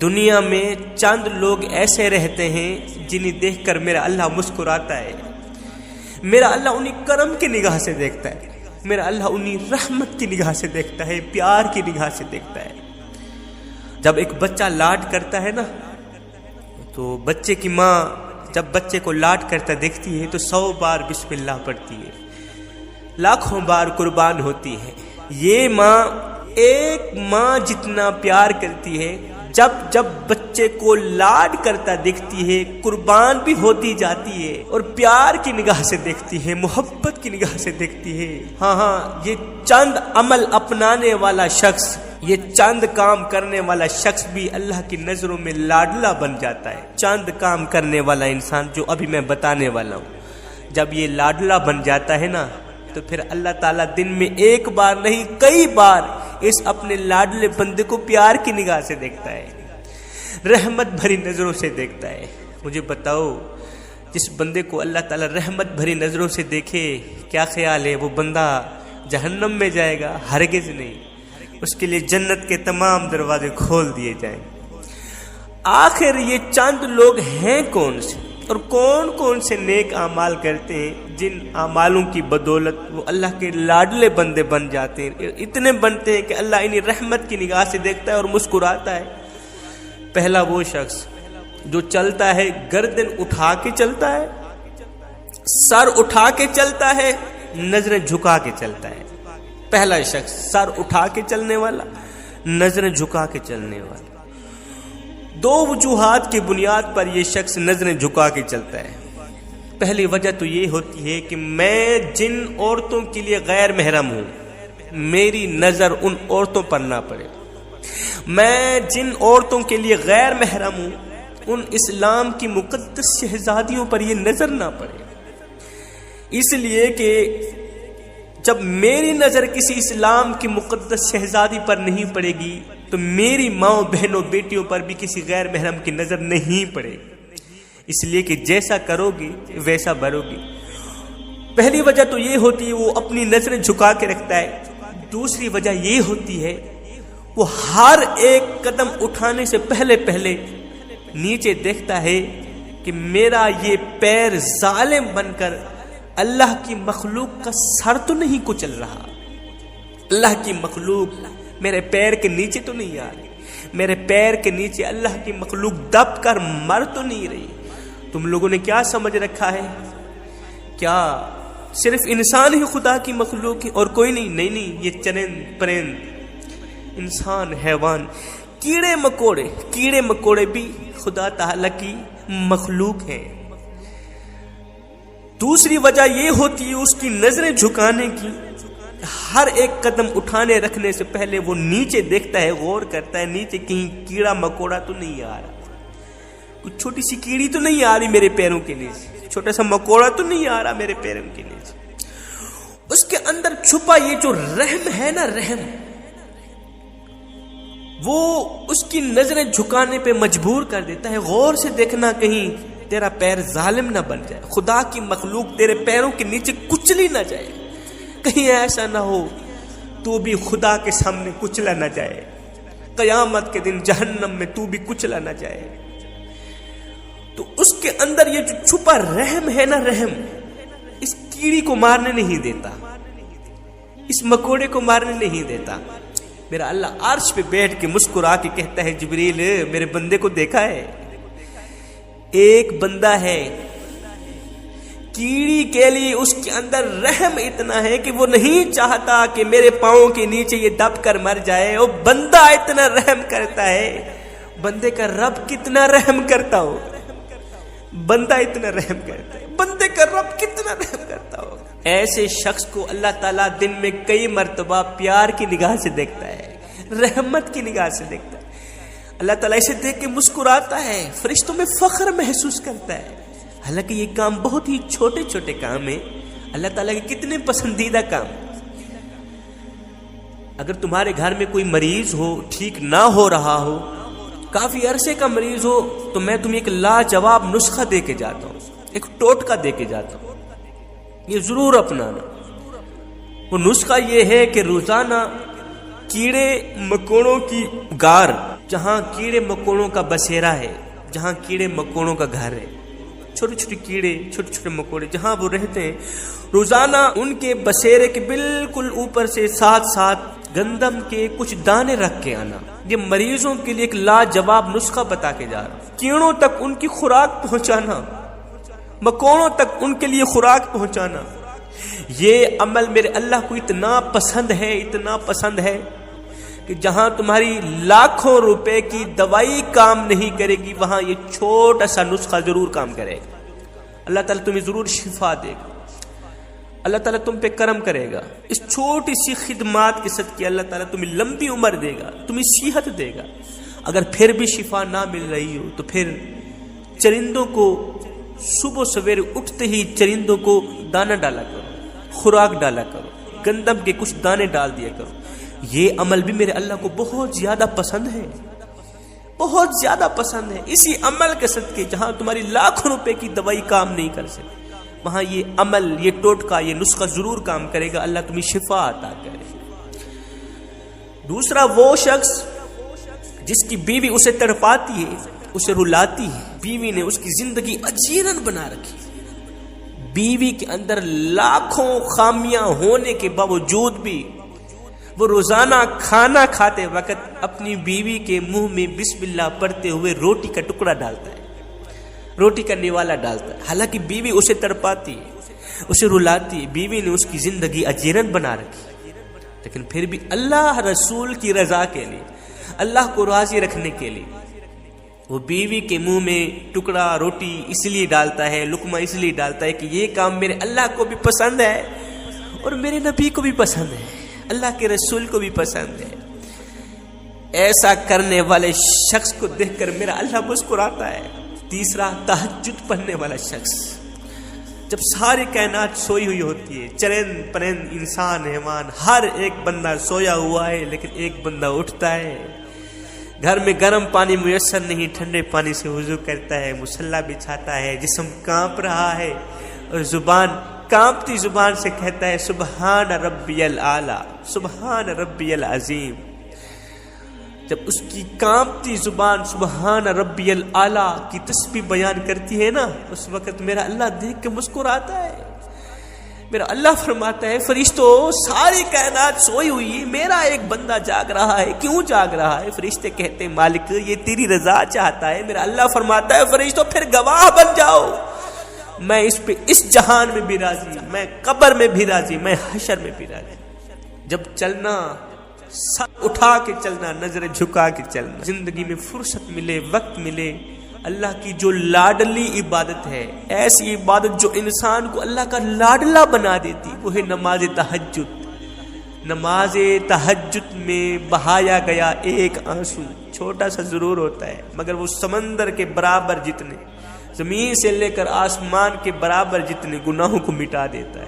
دنیا میں چند لوگ ایسے رہتے ہیں جنہیں دیکھ کر میرا اللہ مسکراتا ہے، میرا اللہ انہیں کرم کی نگاہ سے دیکھتا ہے، میرا اللہ انہیں رحمت کی نگاہ سے دیکھتا ہے، پیار کی نگاہ سے دیکھتا ہے۔ جب ایک بچہ لاڈ کرتا ہے نا، تو بچے کی ماں جب بچے کو لاڈ کرتا دیکھتی ہے تو 100 بار بسم اللہ پڑھتی ہے، لاکھوں بار قربان ہوتی ہے۔ یہ ماں ایک ماں جتنا پیار کرتی ہے، جب بچے کو لاڈ کرتا دیکھتی ہے قربان بھی ہوتی جاتی ہے اور پیار کی نگاہ سے دیکھتی ہے، محبت کی نگاہ سے دیکھتی ہے۔ ہاں یہ چند عمل اپنانے والا شخص، یہ چند کام کرنے والا شخص بھی اللہ کی نظروں میں لاڈلا بن جاتا ہے۔ چند کام کرنے والا انسان جو ابھی میں بتانے والا ہوں، جب یہ لاڈلا بن جاتا ہے نا، تو پھر اللہ تعالیٰ دن میں ایک بار نہیں کئی بار اس اپنے لاڈلے بندے کو پیار کی نگاہ سے دیکھتا ہے، رحمت بھری نظروں سے دیکھتا ہے۔ مجھے بتاؤ، جس بندے کو اللہ تعالیٰ رحمت بھری نظروں سے دیکھے، کیا خیال ہے وہ بندہ جہنم میں جائے گا؟ ہرگز نہیں، اس کے لیے جنت کے تمام دروازے کھول دیے جائیں۔ آخر یہ چند لوگ ہیں کون سے، اور کون کون سے نیک اعمال کرتے ہیں جن اعمالوں کی بدولت وہ اللہ کے لاڈلے بندے بن جاتے ہیں، اتنے بنتے ہیں کہ اللہ انہیں رحمت کی نگاہ سے دیکھتا ہے اور مسکراتا ہے؟ پہلا وہ شخص جو چلتا ہے گردن اٹھا کے چلتا ہے، سر اٹھا کے چلتا ہے، نظریں جھکا کے چلتا ہے۔ پہلا شخص سر اٹھا کے چلنے والا، نظریں جھکا کے چلنے والا۔ دو وجوہات کی بنیاد پر یہ شخص نظریں جھکا کے چلتا ہے۔ پہلی وجہ تو یہ ہوتی ہے کہ میں جن عورتوں کے لیے غیر محرم ہوں، میری نظر ان عورتوں پر نہ پڑے۔ میں جن عورتوں کے لیے غیر محرم ہوں، ان اسلام کی مقدس شہزادیوں پر یہ نظر نہ پڑے۔ اس لیے کہ جب میری نظر کسی اسلام کی مقدس شہزادی پر نہیں پڑے گی تو میری ماں بہنوں بیٹیوں پر بھی کسی غیر محرم کی نظر نہیں پڑے گی۔ اس لیے کہ جیسا کرو گی ویسا بھرو گی۔ پہلی وجہ تو یہ ہوتی ہے وہ اپنی نظریں جھکا کے رکھتا ہے۔ دوسری وجہ یہ ہوتی ہے وہ ہر ایک قدم اٹھانے سے پہلے نیچے دیکھتا ہے کہ میرا یہ پیر ظالم بن کر اللہ کی مخلوق کا سر تو نہیں کچل رہا، اللہ کی مخلوق میرے پیر کے نیچے تو نہیں آ رہی، میرے پیر کے نیچے اللہ کی مخلوق دب کر مر تو نہیں رہی۔ تم لوگوں نے کیا سمجھ رکھا ہے؟ کیا صرف انسان ہی خدا کی مخلوق ہے اور کوئی نہیں؟ نہیں، یہ چرند پرند، انسان، حیوان، کیڑے مکوڑے بھی خدا تعالی کی مخلوق ہیں۔ دوسری وجہ یہ ہوتی ہے اس کی نظریں جھکانے کی، ہر ایک قدم اٹھانے رکھنے سے پہلے وہ نیچے دیکھتا ہے، غور کرتا ہے نیچے کہیں کیڑا مکوڑا تو نہیں آ رہا، کچھ چھوٹی سی کیڑی تو نہیں آ رہی میرے پیروں کے نیچے، چھوٹا سا مکوڑا تو نہیں آ رہا میرے پیروں کے نیچے۔ اس کے اندر چھپا یہ جو رحم ہے نا، رحم، وہ اس کی نظریں جھکانے پہ مجبور کر دیتا ہے۔ غور سے دیکھنا کہیں تیرا پیر ظالم نہ بن جائے، خدا کی مخلوق تیرے پیروں کے نیچے کچلی نہ جائے، کہیں ایسا نہ ہو تو بھی خدا کے سامنے کچلا نہ جائے، قیامت کے دن جہنم میں تو بھی کچلا نہ جائے۔ تو اس کے اندر یہ جو چھپا رحم ہے نا، رحم اس کیڑی کو مارنے نہیں دیتا، اس مکوڑے کو مارنے نہیں دیتا۔ میرا اللہ عرش پہ بیٹھ کے مسکرا کے کہتا ہے، جبریل میرے بندے کو دیکھا ہے؟ ایک بندہ ہے، کیڑی کے لیے اس کے اندر رحم اتنا ہے کہ وہ نہیں چاہتا کہ میرے پاؤں کے نیچے یہ دب کر مر جائے۔ وہ بندہ اتنا رحم کرتا ہے، بندے کا رب کتنا رحم کرتا ہو، بندہ اتنا رحم کرتا ہے، بندے کا رب کتنا رحم کرتا ہو۔ ایسے شخص کو اللہ تعالیٰ دن میں کئی مرتبہ پیار کی نگاہ سے دیکھتا ہے، رحمت کی نگاہ سے دیکھتا ہے۔ اللہ تعالیٰ اسے دیکھ کے مسکراتا ہے، فرشتوں میں فخر محسوس کرتا ہے۔ حالانکہ یہ کام بہت ہی چھوٹے چھوٹے کام ہیں، اللہ تعالیٰ کے کتنے پسندیدہ کام۔ اگر تمہارے گھر میں کوئی مریض ہو، ٹھیک نہ ہو رہا ہو، کافی عرصے کا مریض ہو، تو میں تمہیں ایک لاجواب نسخہ دے کے جاتا ہوں، ایک ٹوٹکا دے کے جاتا ہوں، یہ ضرور اپنانا۔ وہ نسخہ یہ ہے کہ روزانہ کیڑے مکوڑوں کی غار، جہاں کیڑے مکوڑوں کا بسیرا ہے، جہاں کیڑے مکوڑوں کا گھر ہے، چھوٹے چھوٹے کیڑے، چھوٹے چھوٹے مکوڑے جہاں وہ رہتے ہیں، روزانہ ان کے بسیرے کے بالکل اوپر سے ساتھ ساتھ گندم کے کچھ دانے رکھ کے آنا۔ یہ مریضوں کے لیے ایک لاجواب نسخہ بتا کے جا رہا، کیڑوں تک ان کی خوراک پہنچانا، مکوڑوں تک ان کے لیے خوراک پہنچانا۔ یہ عمل میرے اللہ کو اتنا پسند ہے، اتنا پسند ہے کہ جہاں تمہاری لاکھوں روپے کی دوائی کام نہیں کرے گی، وہاں یہ چھوٹا سا نسخہ ضرور کام کرے گا۔ اللہ تعالیٰ تمہیں ضرور شفا دے گا، اللہ تعالیٰ تم پہ کرم کرے گا۔ اس چھوٹی سی خدمات کے صدقے اللہ تعالیٰ تمہیں لمبی عمر دے گا، تمہیں صحت دے گا۔ اگر پھر بھی شفا نہ مل رہی ہو تو پھر چرندوں کو صبح سویرے اٹھتے ہی چرندوں کو دانہ ڈالا کرو، خوراک ڈالا کرو، گندم کے کچھ دانے ڈال دیا کرو۔ یہ عمل بھی میرے اللہ کو بہت زیادہ پسند ہے، بہت زیادہ پسند ہے۔ اسی عمل کے صدقے جہاں تمہاری لاکھوں روپے کی دوائی کام نہیں کر سکتی، وہاں یہ عمل، یہ ٹوٹکا، یہ نسخہ ضرور کام کرے گا، اللہ تمہیں شفا عطا کرے۔ دوسرا، وہ شخص جس کی بیوی اسے تڑپاتی ہے، اسے رلاتی ہے، بیوی نے اس کی زندگی اجیرن بنا رکھی، بیوی کے اندر لاکھوں خامیاں ہونے کے باوجود بھی وہ روزانہ کھانا کھاتے وقت اپنی بیوی کے منہ میں بسم اللہ پڑھتے ہوئے روٹی کا ٹکڑا ڈالتا ہے، روٹی کا نوالا ڈالتا ہے، حالانکہ بیوی اسے تڑپاتی ہے، اسے رلاتی ہے، بیوی نے اس کی زندگی اجیرن بنا رکھی، لیکن پھر بھی اللہ رسول کی رضا کے لیے، اللہ کو راضی رکھنے کے لیے وہ بیوی کے منہ میں ٹکڑا روٹی اس لیے ڈالتا ہے، لقمہ اس لیے ڈالتا ہے کہ یہ کام میرے اللہ کو بھی پسند ہے اور میرے نبی کو بھی پسند ہے، اللہ کے رسول کو بھی پسند ہے۔ ایسا کرنے والے شخص کو دیکھ کر میرا اللہ مسکراتا ہے۔ تیسرا، تہجد پڑھنے والا شخص، جب ساری کائنات سوئی ہوئی ہوتی ہے، چرند پرند انسان حیوان ہر ایک بندہ سویا ہوا ہے، لیکن ایک بندہ اٹھتا ہے، گھر میں گرم پانی میسر نہیں، ٹھنڈے پانی سے وضو کرتا ہے، مصلی بچھاتا ہے، جسم کانپ رہا ہے اور زبان، کانپتی زبان سے کہتا ہے سبحان ربی الاعلی، سبحان ربی العظیم۔ جب اس کی کانپتی زبان سبحان ربی الاعلی کی تسبیح بیان کرتی ہے نا، اس وقت میرا اللہ دیکھ کے مسکراتا ہے۔ میرا اللہ فرماتا ہے فرشتوں، ساری کائنات سوئی ہوئی ہے، میرا ایک بندہ جاگ رہا ہے، کیوں جاگ رہا ہے؟ فرشتے کہتے ہیں مالک یہ تیری رضا چاہتا ہے۔ میرا اللہ فرماتا ہے فرشتوں پھر گواہ بن جاؤ، میں اس پہ اس جہان میں بھی راضی، میں قبر میں بھی راضی، میں حشر میں بھی راضی۔ جب چلنا، سر اٹھا کے چلنا، نظر جھکا کے چلنا، زندگی میں فرصت ملے، وقت ملے، اللہ کی جو لاڈلی عبادت ہے، ایسی عبادت جو انسان کو اللہ کا لاڈلا بنا دیتی، وہ ہے نماز تہجد۔ نماز تہجد میں بہایا گیا ایک آنسو چھوٹا سا ضرور ہوتا ہے، مگر وہ سمندر کے برابر جتنے، زمین سے لے کر آسمان کے برابر جتنے گناہوں کو مٹا دیتا ہے۔